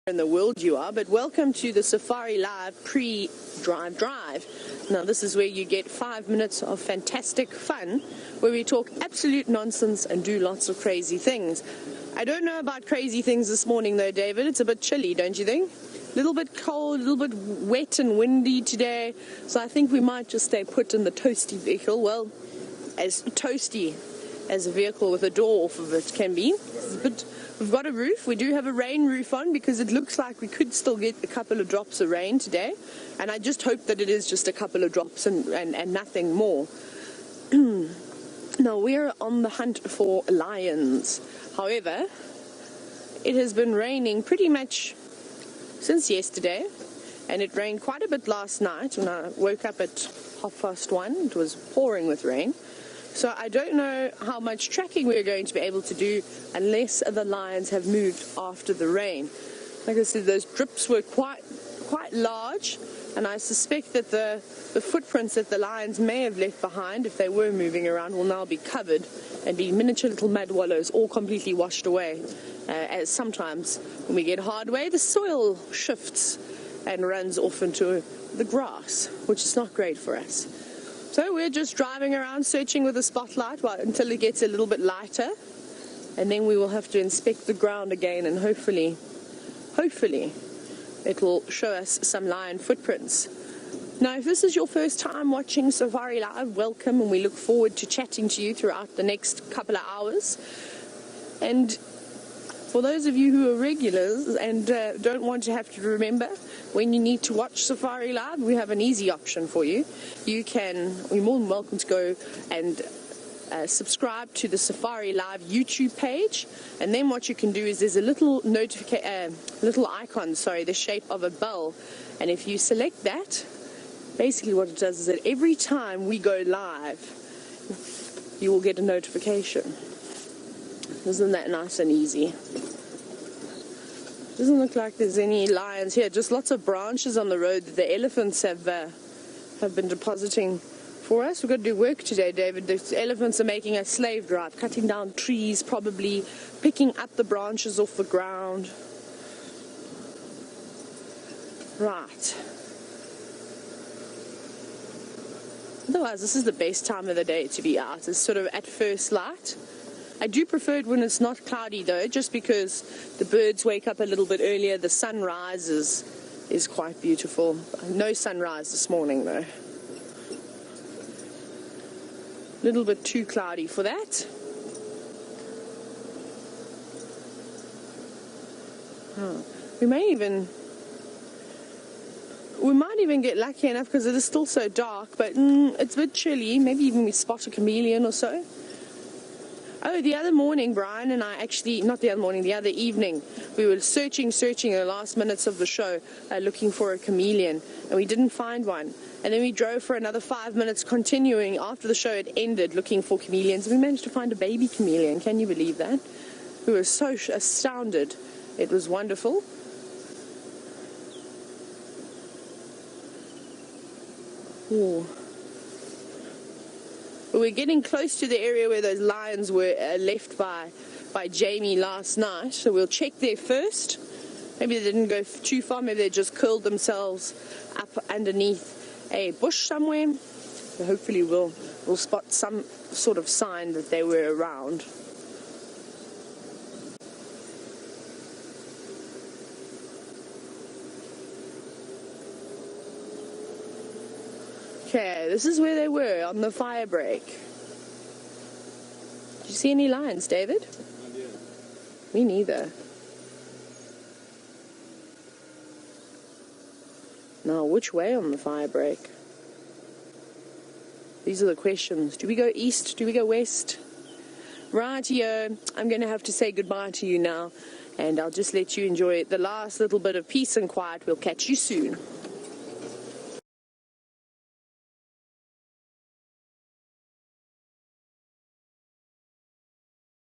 in the world you are, but welcome to the Safari Live pre-drive drive. Now this is where you get 5 minutes of fantastic fun where we talk absolute nonsense and do lots of crazy things. I don't know about crazy things this morning though, David. It's a bit chilly, don't you think? A little bit cold, a little bit wet and windy today, so I think we might just stay put in the toasty vehicle. Well, as toasty as a vehicle with a door off of it can be. But we've got a roof. We do have a rain roof on because it looks like we could still get a couple of drops of rain today, and I just hope that it is just a couple of drops and nothing more. Now we're on the hunt for lions. However, it has been raining pretty much since yesterday, and it rained quite a bit last night when I woke up at 1:30. It was pouring with rain. So I don't know how much tracking we're going to be able to do unless the lions have moved after the rain. Like I said, those drips were quite large, and I suspect that the footprints that the lions may have left behind, if they were moving around, will now be covered and be miniature little mud wallows, all completely washed away. As sometimes when we get hard way, the soil shifts and runs off into the grass, which is not great for us. So we're just driving around searching with a spotlight until it gets a little bit lighter, and then we will have to inspect the ground again, and hopefully it will show us some lion footprints. Now, if this is your first time watching Safari Live, welcome, and we look forward to chatting to you throughout the next couple of hours. And for those of you who are regulars and don't want to have to remember when you need to watch Safari Live, we have an easy option for you. You're more than welcome to go and subscribe to the Safari Live YouTube page, and then what you can do is there's a little icon, the shape of a bell, and if you select that, basically what it does is that every time we go live, you will get a notification. Isn't that nice and easy? Doesn't look like there's any lions here, just lots of branches on the road that the elephants have been depositing for us. We've got to do work today, David. The elephants are making a slave drive, cutting down trees, probably picking up the branches off the ground. Right. Otherwise, this is the best time of the day to be out. It's sort of at first light. I do prefer it when it's not cloudy though, just because the birds wake up a little bit earlier. The sunrise is quite beautiful. No sunrise this morning though. A little bit too cloudy for that. We might even get lucky enough because it is still so dark, but it's a bit chilly. Maybe even we spot a chameleon or so. Oh, the other morning, Brian and I the other evening, we were searching in the last minutes of the show, looking for a chameleon, and we didn't find one. And then we drove for another 5 minutes, continuing after the show had ended, looking for chameleons. We managed to find a baby chameleon. Can you believe that? We were so astounded. It was wonderful. Ooh. We're getting close to the area where those lions were left by Jamie last night, so we'll check there first. Maybe they didn't go too far, maybe they just curled themselves up underneath a bush somewhere. So hopefully we'll spot some sort of sign that they were around. Okay, this is where they were on the fire break. Did you see any lions, David? Not yet. Me neither. Now, which way on the fire break? These are the questions. Do we go east? Do we go west? Right-o, I'm going to have to say goodbye to you now, and I'll just let you enjoy the last little bit of peace and quiet. We'll catch you soon.